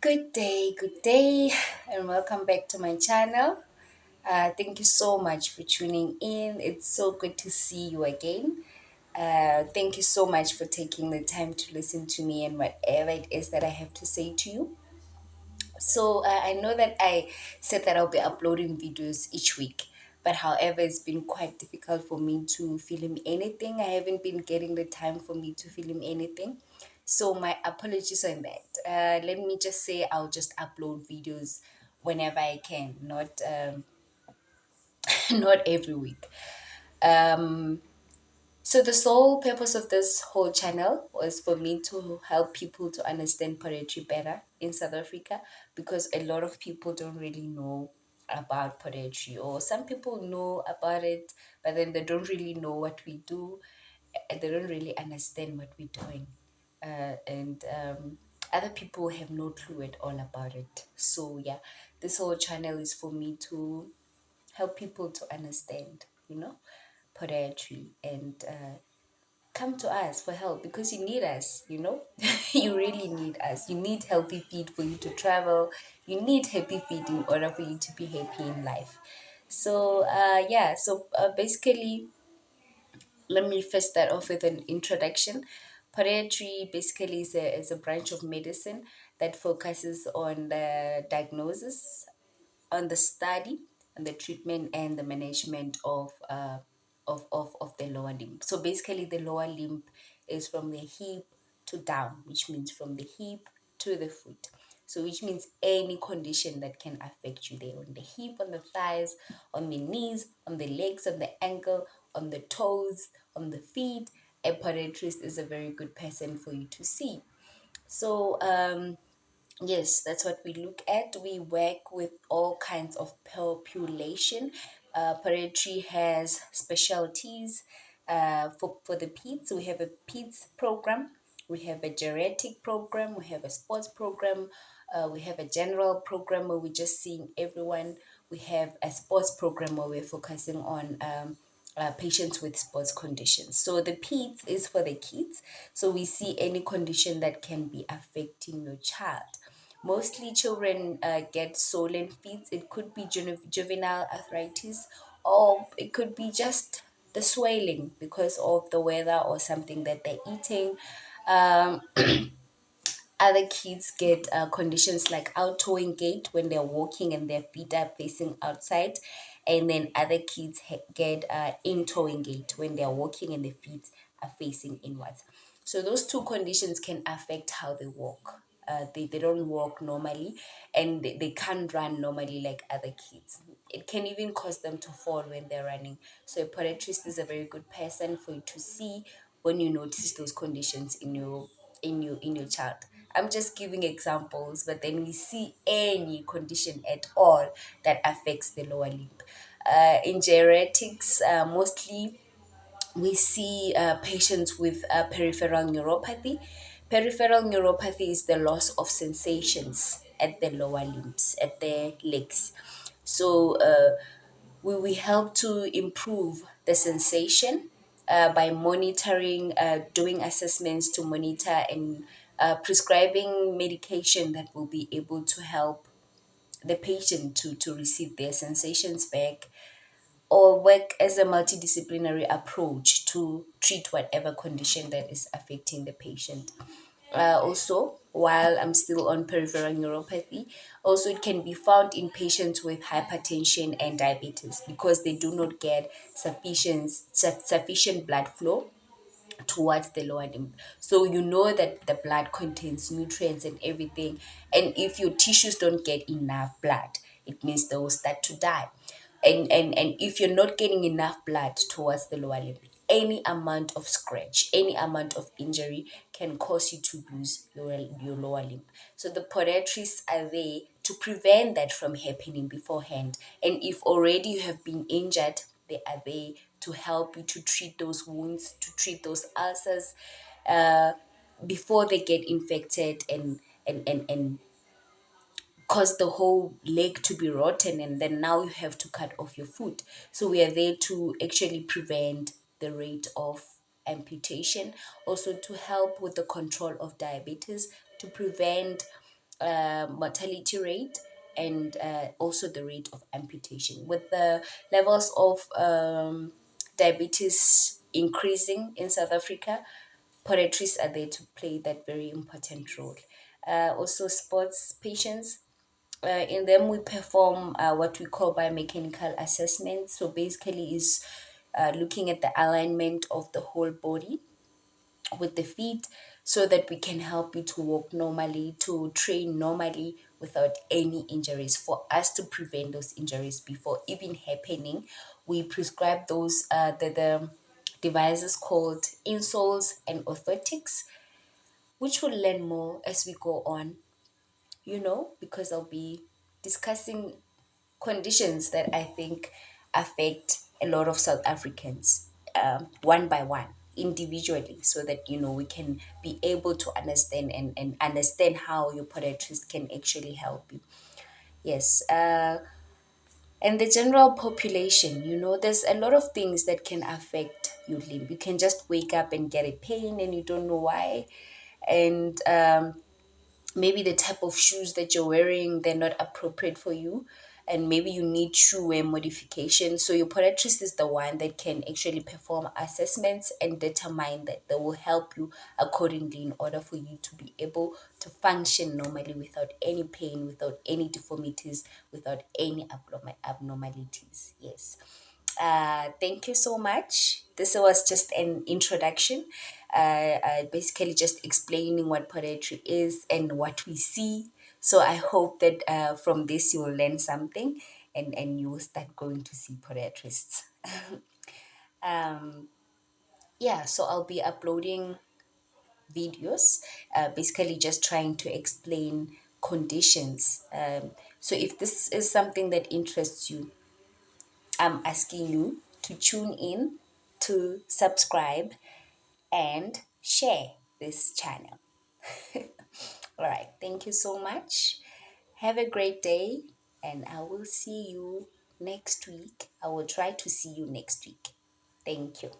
Good day, and welcome back to my channel. Thank you so much for tuning in. It's so good to see you again. Thank you so much for taking the time to listen to me and whatever it is that I have to say to you. I know that I said that I'll be uploading videos each week, but however, it's been quite difficult for me to film anything. I haven't been getting the time for me to film anything. So, my apologies on that. Let me just say I'll just upload videos whenever I can, not not every week. Um, so the sole purpose of this whole channel was for me to help people to understand podiatry better in South Africa, because a lot of people don't really know about podiatry, or some people know about it, but then they don't really know what we do, and they don't really understand what we're doing. And other people have no clue at all about it. So yeah, this whole channel is for me to help people to understand, podiatry, and come to us for help, because you need us. You really need us. You need healthy feet for you to travel. You need happy feet in order for you to be happy in life. Basically, let me first start off with an introduction. Podiatry basically is a branch of medicine that focuses on the diagnosis, on the study, and the treatment and the management of the lower limb. So basically, the lower limb is from the hip to down, which means from the hip to the foot. So which means any condition that can affect you there, on the hip, on the thighs, on the knees, on the legs, on the ankle, on the toes, on the feet. A podiatrist is a very good person for you to see. So yes, that's what we look at. We work with all kinds of population. Podiatry has specialties. For the peds, we have a peds program, we have a geriatric program, we have a sports program, we have a general program where we're just seeing everyone. We have a sports program where we're focusing on patients with sports conditions. So the peds is for the kids. So we see any condition that can be affecting your child. Mostly children get swollen feet. It could be juvenile arthritis, or it could be just the swelling because of the weather or something that they're eating. Um, Other kids get conditions like out-toeing gait when they're walking and their feet are facing outside. And then other kids get in-toeing gait when they're walking and their feet are facing inwards. So those two conditions can affect how they walk. They don't walk normally, and they can't run normally like other kids. It can even cause them to fall when they're running. So a podiatrist is a very good person for you to see when you notice those conditions in your child. I'm just giving examples, but then we see any condition at all that affects the lower limb. In geriatrics, mostly we see patients with peripheral neuropathy. Peripheral neuropathy is the loss of sensations at the lower limbs, at the legs. So we help to improve the sensation by monitoring, doing assessments to monitor, and prescribing medication that will be able to help the patient to receive their sensations back, or work as a multidisciplinary approach to treat whatever condition that is affecting the patient. Also, while I'm still on peripheral neuropathy, also it can be found in patients with hypertension and diabetes, because they do not get sufficient blood flow towards the lower limb. So you know that the blood contains nutrients and everything, and if your tissues don't get enough blood, it means they will start to die. And if you're not getting enough blood towards the lower limb, any amount of scratch, any amount of injury can cause you to lose your lower limb. So the podiatrists are there to prevent that from happening beforehand. And if already you have been injured, they are there to help you to treat those wounds, to treat those ulcers, uh, before they get infected and cause the whole leg to be rotten, and then now you have to cut off your foot. So we are there to actually prevent the rate of amputation, also to help with the control of diabetes, to prevent mortality rate, and also the rate of amputation. With the levels of diabetes increasing in South Africa, podiatrists are there to play that very important role. Also, sports patients. In them, we perform what we call biomechanical assessment. So basically, is looking at the alignment of the whole body with the feet, so that we can help you to walk normally, to train normally without any injuries. For us to prevent those injuries before even happening, we prescribe those the devices called insoles and orthotics, which we'll learn more as we go on, because I'll be discussing conditions that I think affect a lot of South Africans, one by one, individually, so that we can be able to understand and understand how your podiatrist can actually help you. Yes, and the general population, there's a lot of things that can affect your limb. You can just wake up and get a pain and you don't know why, and maybe the type of shoes that you're wearing, they're not appropriate for you, and maybe you need shoe wear modification. So your podiatrist is the one that can actually perform assessments and determine that. They will help you accordingly in order for you to be able to function normally without any pain, without any deformities, without any abnormalities. Yes. Thank you so much. This was just an introduction, basically just explaining what podiatry is and what we see. So I hope that from this you will learn something, and you will start going to see podiatrists. um, yeah, so I'll be uploading videos, basically just trying to explain conditions. So if this is something that interests you, I'm asking you to tune in, to subscribe, and share this channel. All right, thank you so much. Have a great day, and I will see you next week. I will try to see you next week. Thank you.